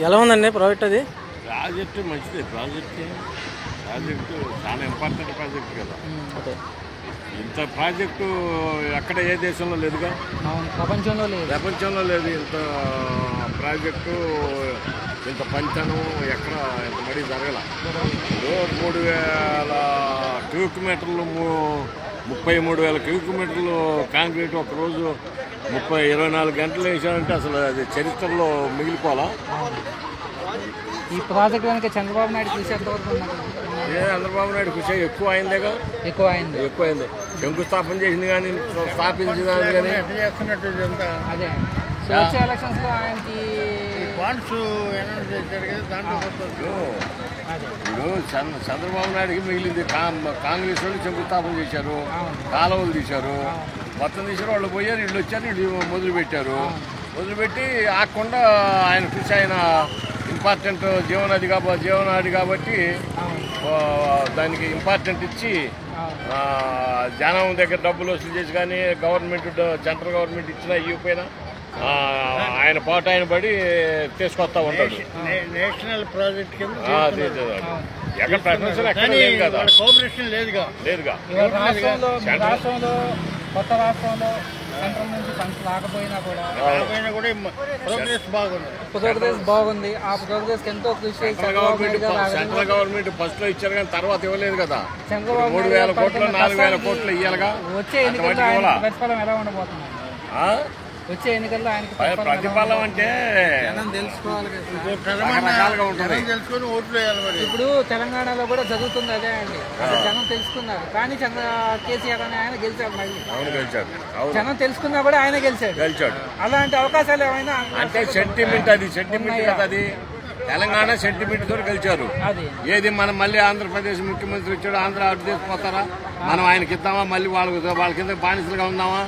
ఎలా ఉందండి ప్రాజెక్ట్? అది ప్రాజెక్టు మంచిది. ప్రాజెక్టు చాలా ఇంపార్టెంట్ ప్రాజెక్ట్ కదా. ఇంత ప్రాజెక్టు ఎక్కడ ఏ దేశంలో లేదుగా, ప్రపంచంలో లేదు. ఇంత ప్రాజెక్టు ఇంత పంచనం ఎక్కడ ఇంత మడి జరగల. 3,000 క్యూబిక్ మీటర్లు 33,000 క్యూబిక్ మీటర్లు కాంక్రీట్ ఒకరోజు 24 గంటలు వేసామంటే అసలు అది చరిత్రలో మిగిలిపోవాలా. ఈ ప్రాజెక్ట్ వెనక చంద్రబాబు నాయుడు కృషి ఎంతవరకు ఉన్నది? చంద్రబాబు నాయుడు కృషి ఎక్కువ అయిందేగా. ఎక్కువ అయింది. శంకుస్థాపన చేసింది కానీ స్థాపించింది కానీ అదే వచ్చే ఎలక్షన్స్ లో ఆయనకి ఇప్పుడు చంద్రబాబు నాయుడుకి మిగిలింది. కాంగ్రెస్ వాళ్ళు శంకుస్థాపన చేశారు, కాలువలు తీశారు, మొత్తం తీశారు. వాళ్ళు పోయారు, వీళ్ళు వచ్చారు, వీళ్ళు మొదలుపెట్టారు. మొదలుపెట్టి ఆకుండా ఆయన కృషి, ఆయన ఇంపార్టెంట్ జీవనాడి కాబట్టి దానికి ఇంపార్టెంట్ ఇచ్చి జనం దగ్గర డబ్బులు వసూలు చేసి కానీ సెంట్రల్ గవర్నమెంట్ ఇచ్చినా ఇవ్వకపోయినా ఆయన పాట ఆయన పడి తీసుకొస్తా ఉంటాడు. నేషనల్ ప్రాజెక్ట్ ఎక్కడ ప్రశ్నించాలి, ఎక్కడ లేదు కదా, కోఆపరేషన్ లేదుగా. కొత్త రాష్ట్రంలో సెంట్రల్ నుంచి ఫండ్స్ రాకపోయినా కూడా ప్రోగ్రెస్ బాగుంది. ఆ ప్రోగ్రెస్ ఎంతో కృషి సెంట్రల్ గవర్నమెంట్ ఫస్ట్ లో ఇచ్చారు కానీ తర్వాత ఇవ్వలేదు కదా. 3,000 కోట్లు 4,000 కోట్లు ఇవ్వాలిగా. వచ్చే ఎన్నికల్లో ప్రతిఫలం ఎలా ఉండబోతుంది? వచ్చే ఎన్నికల్లో ఆయనకి ప్రతిఫలం అంటే రకరకాలుగా ఉంటుంది. ఇప్పుడు తెలంగాణలో కూడా జరుగుతుంది అదే అండి. జనం తెలుసుకున్నారు కానీ కేసీఆర్ అనే ఆయన గెలిచాడు. మళ్ళీ జనం తెలుసుకున్నా కూడా ఆయన గెలిచాడు. అలాంటి అవకాశాలు ఏమైనా అంటే సెంటిమెంట్ కదా. అది తెలంగాణ సెంటిమెంట్ తోటి గెలిచారు. ఏది మనం మళ్ళీ ఆంధ్రప్రదేశ్ ముఖ్యమంత్రి వచ్చాడు, ఆంధ్ర అటు తీసుకుపోతారా, మనం ఆయనకి ఇద్దామా, మళ్ళీ వాళ్ళ కింద బానిసలుగా ఉందామా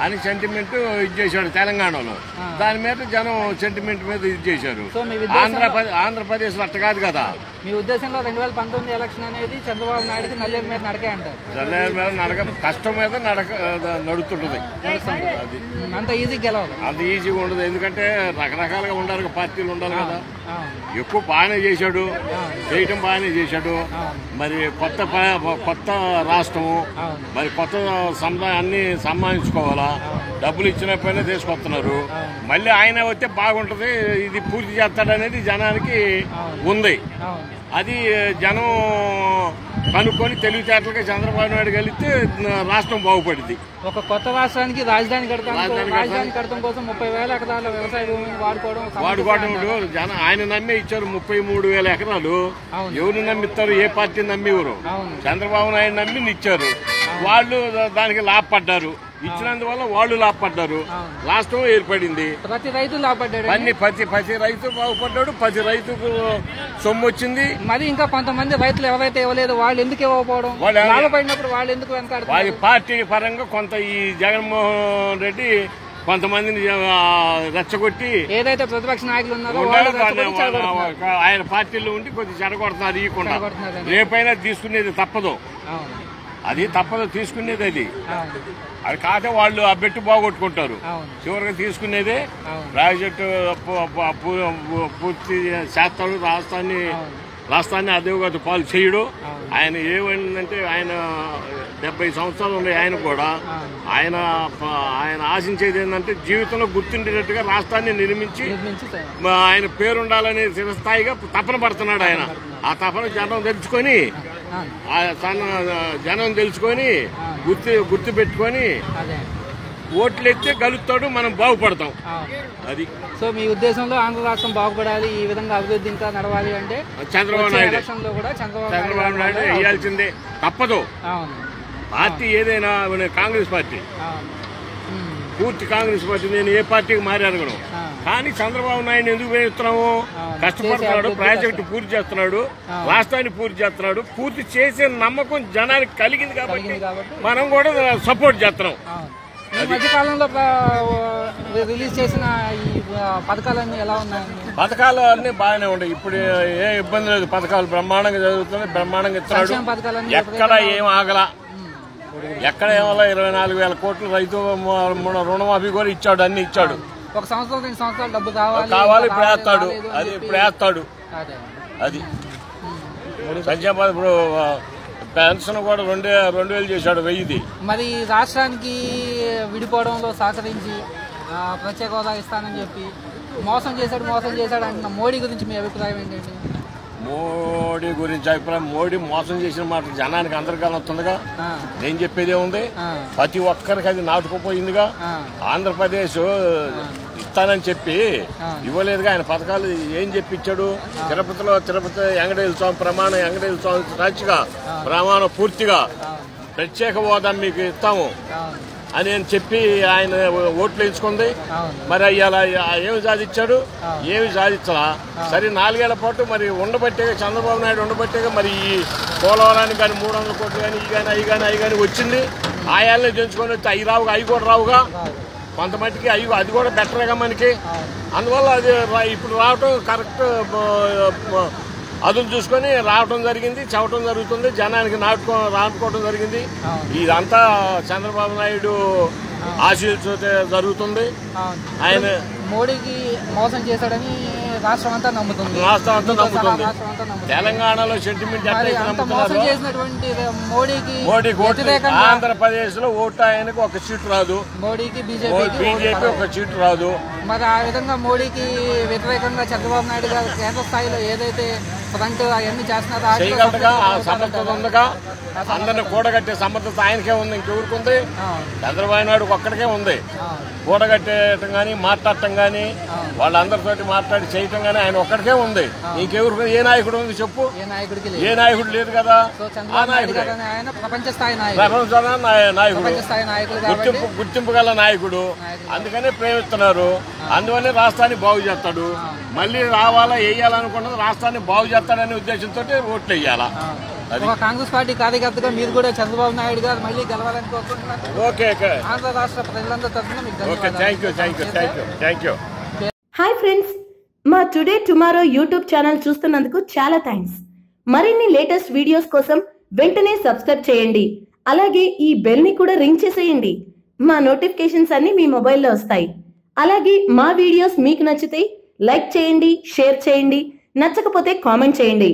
అని సెంటిమెంట్ ఇది చేశాడు తెలంగాణలో. దాని మీద జనం సెంటిమెంట్ మీద ఇది చేశారు. ఆంధ్రప్రదేశ్ అట్ట కాదు కదా. మీ ఉద్దేశంలో 2019 ఎలక్షన్ అనేది చంద్రబాబు నాయుడుకి నల్లేరు మీద నడకే అంటారు? నల్లేరు మీద నడక కష్టం మీద నడుతుంటది. అది అంత ఈజీగా గెలవాలి, అంత ఈజీగా ఉండదు. ఎందుకంటే రకరకాలుగా ఉండాలి, పార్టీలు ఉండాలి కదా. ఎక్కువ బాగానే చేశాడు, చేయటం బాగానే చేశాడు. మరి కొత్త రాష్ట్రము, మరి కొత్త అన్ని సమ్మానించుకోవాలా. డబ్బులు ఇచ్చినప్పుడైనా తీసుకొస్తున్నారు. మళ్ళీ ఆయన వస్తే బాగుంటది, ఇది పూర్తి చేస్తాడనేది జనానికి ఉంది. అది జనం కనుక్కొని తెలివితేటలుగా చంద్రబాబు నాయుడు కలిస్తే రాష్ట్రం బాగుపడింది. ఒక కొత్త రాష్ట్రానికి రాజధాని కడతాం కోసం 30,000 ఎకరాల వ్యవసాయ భూమిని వాడుకోవడం జనం ఆయన నమ్మే ఇచ్చారు. 33,000 ఎకరాలు ఎవరు నమ్మిస్తారు? ఏ పార్టీని నమ్మివరు? చంద్రబాబు నాయుడు నమ్మి ఇచ్చారు. వాళ్ళు దానికి లాభపడ్డారు. ఇచ్చినందువల్ల వాళ్ళు లాభపడ్డారు, రాష్ట్రం ఏర్పడింది. ప్రతి రైతు లాభపడ్డాడు. ప్రతి రైతు బాగుపడ్డాడు, ప్రతి రైతుకు సొమ్ము వచ్చింది. మరి ఇంకా కొంతమంది రైతులు ఎవరైతే ఇవ్వలేదు వాళ్ళు ఎందుకు ఇవ్వకపోవడం? లాభపడినప్పుడు వాళ్ళు ఎందుకు వెనకాడు? వారి పార్టీ పరంగా కొంత ఈ జగన్మోహన్ రెడ్డి కొంతమందిని రెచ్చగొట్టి, ఏదైతే ప్రతిపక్ష నాయకులు ఉన్నారో ఆయన పార్టీలో ఉండి కొద్దిగా చెడగొడుతున్నారు. ఇవ్వకుండా రేపైనా తీసుకునేది తప్పదు, తీసుకునేది. అది కాక వాళ్ళు ఆ బెట్టు బాగొట్టుకుంటారు. చివరిగా తీసుకునేదే ప్రాజెక్టు పూర్తి చేస్తాడు. రాష్ట్రాన్ని అదేవిధంగా పాలు చేయడు. ఆయన ఏమైందంటే ఆయన 70 సంవత్సరాలు ఉన్నాయి. ఆయన కూడా ఆయన ఆశించేది ఏంటంటే జీవితంలో గుర్తుండేటట్టుగా రాష్ట్రాన్ని నిర్మించి ఆయన పేరుండాలనే స్థాయిగా తపన పడుతున్నాడు ఆయన. ఆ తపన జనం తెలుసుకొని గుర్తు పెట్టుకొని ఓట్లు ఎత్తే గెలుస్తాడు, మనం బాగుపడతాం. అది. సో మీ ఉద్దేశంలో ఆంధ్ర రాష్ట్రం బాగుపడాలి, ఈ విధంగా అభివృద్ధి ఇంకా నడవాలి అంటే చంద్రబాబు నాయుడు వేయాల్సిందే, తప్పదు. పార్టీ ఏదైనా కాంగ్రెస్ పార్టీ, పూర్తి కాంగ్రెస్ పార్టీ. నేను ఏ పార్టీకి మారి అడగను. కానీ చంద్రబాబు నాయుడు ఎందుకు వేస్తున్నాము? కష్టపడుతున్నాడు, ప్రాజెక్టు పూర్తి చేస్తున్నాడు, రాష్ట్రాన్ని పూర్తి చేస్తున్నాడు. పూర్తి చేసే నమ్మకం జనానికి కలిగింది కాబట్టి మనం కూడా సపోర్ట్ చేస్తున్నాం. ఈ మధ్యకాలంలో రిలీజ్ చేసిన ఈ పథకాలన్నీ ఎలా ఉన్నాయండి? పథకాలు అన్ని బాగానే ఉన్నాయి. ఇప్పుడు ఏ ఇబ్బంది లేదు. పథకాలు బ్రహ్మాండంగా జరుగుతున్నాయి, బ్రహ్మాండంగా ఇస్తున్నాడు. ఎక్కడ ఏం ఆగల, ఎక్కడ ఏమో 24,000 కోట్లు రైతు రుణమాఫీ కూడా ఇచ్చాడు, అన్ని ఇచ్చాడు. ఒక సంవత్సరం 2 సంవత్సరాలు డబ్బు కావాలి ఇప్పుడు వేస్తాడు. అది ఇప్పుడు వేస్తాడు. అది సంక్షేమ ఇప్పుడు పెన్షన్ కూడా 2000 చేశాడు 1000. మరి రాష్ట్రానికి విడిపోవడంలో సహకరించి ప్రత్యేక హోదా ఇస్తానని చెప్పి మోసం చేశాడు అంటున్న మోడీ గురించి మీ అభిప్రాయం ఏంటండి? మోడీ గురించి అభిప్రాయం, మోడీ మోసం చేసిన మాట జనానికి అందరికీ వస్తుందిగా. నేను చెప్పేది ఏముంది, ప్రతి ఒక్కరికి అది నాటుకుపోయిందిగా. ఆంధ్రప్రదేశ్ ఇస్తానని చెప్పి ఇవ్వలేదుగా. ఆయన పథకాలు ఏం చెప్పించాడు? తిరుపతి వెంకటేశ్వర స్వామి ప్రమాణం, వెంకటేశ్వర స్వామి రాచిగా ప్రమాణం పూర్తిగా ప్రత్యేక హోదా మీకు ఇస్తాము అని చెప్పి ఆయన ఓట్లు వేయించుకుంది. మరి అయ్యాల ఏమి సాధించాడు? ఏమి సాధించలా. సరే 4 ఏళ్ల పాటు మరి ఉండబట్టే, చంద్రబాబు నాయుడు ఉండబట్టేగా మరి ఈ పోలవరానికి కానీ 300 కోట్లు కానీ అవి కానీ వచ్చింది. ఆయాలనే తెంచుకొని వస్తే అవి కూడా రావుగా. కొంతమందికి అది కూడా బెటర్గా మనకి. అందువల్ల అది ఇప్పుడు రావటం కరెక్ట్ అదును చూసుకొని రావటం జరిగింది, చవటం జరుగుతుంది, జనానికి నాటుకోవడం జరిగింది. ఇదంతా చంద్రబాబు నాయుడు ఆశీస్సుతో జరుగుతుంది. ఆయన మోడీకి మోసం చేశాడని రాష్ట్రం అంతా నమ్ముతుంది. తెలంగాణలో సెంటిమెంట్ మోసం చేసినటువంటి మోడీకి ఆంధ్రప్రదేశ్ లో ఓటు ఆయనకు 1 సీటు రాదు, మోడీకి బీజేపీ 1 సీటు రాదు. మరి ఆ విధంగా మోడీకి వ్యతిరేకంగా చంద్రబాబు నాయుడు గారు కేంద్ర స్థాయిలో ఏదైతే ఫ్రంట్ అవన్నీ చేస్తున్నారో చేయగలగా సమర్థత ఉందిగా. అందరిని కూడగట్టే సమర్థత ఆయనకే ఉంది, ఇంకెవరికి ఉంది? చంద్రబాబు నాయుడు ఒక్కడికే ఉంది. కూడగట్టేయటం కానీ మాట్లాడటం కానీ వాళ్ళందరితోటి మాట్లాడి చేయటం కానీ ఆయన ఒక్కడికే ఉంది. ఇంకెవరికి ఏ నాయకుడు ఉంది చెప్పు? ఏ నాయకుడు లేదు కదా. ఆ నాయకుడు ప్రపంచ స్థాయి నాయకుడు, గుర్తింపు గల నాయకుడు. అందుకనే ప్రేమిస్తున్నారు. అందువల్లే రాష్ట్రాన్ని బాగు చేస్తాడు. మళ్ళీ రావాలా వేయాలనుకున్నది రాష్ట్రాన్ని బాగు చేస్తాడనే ఉద్దేశంతో ఓట్లు వేయాలా. కాంగ్రెస్ పార్టీ కార్యకర్తగా మీరు కూడా చంద్రబాబు నాయుడు గారు మళ్ళీ గెలవాలని కోరుకుంటున్నారు. ఓకే, ఆంధ్ర రాష్ట్ర ప్రజలందరి తరఫున మీకు థ్యాంక్ యూ. హాయ్ ఫ్రెండ్స్, మా టుడే టుమారో యూట్యూబ్ ఛానల్ చూస్తున్నందుకు చాలా థ్యాంక్స్. మరిన్ని లేటెస్ట్ వీడియోస్ కోసం వెంటనే సబ్స్క్రైబ్ చేయండి. అలాగే ఈ బెల్ ని కూడా రింగ్ చేసేయండి. మా నోటిఫికేషన్స్ అన్ని మీ మొబైల్లో వస్తాయి. అలాగే మా వీడియోస్ మీకు నచ్చితే లైక్ చేయండి, షేర్ చేయండి, నచ్చకపోతే కామెంట్ చేయండి.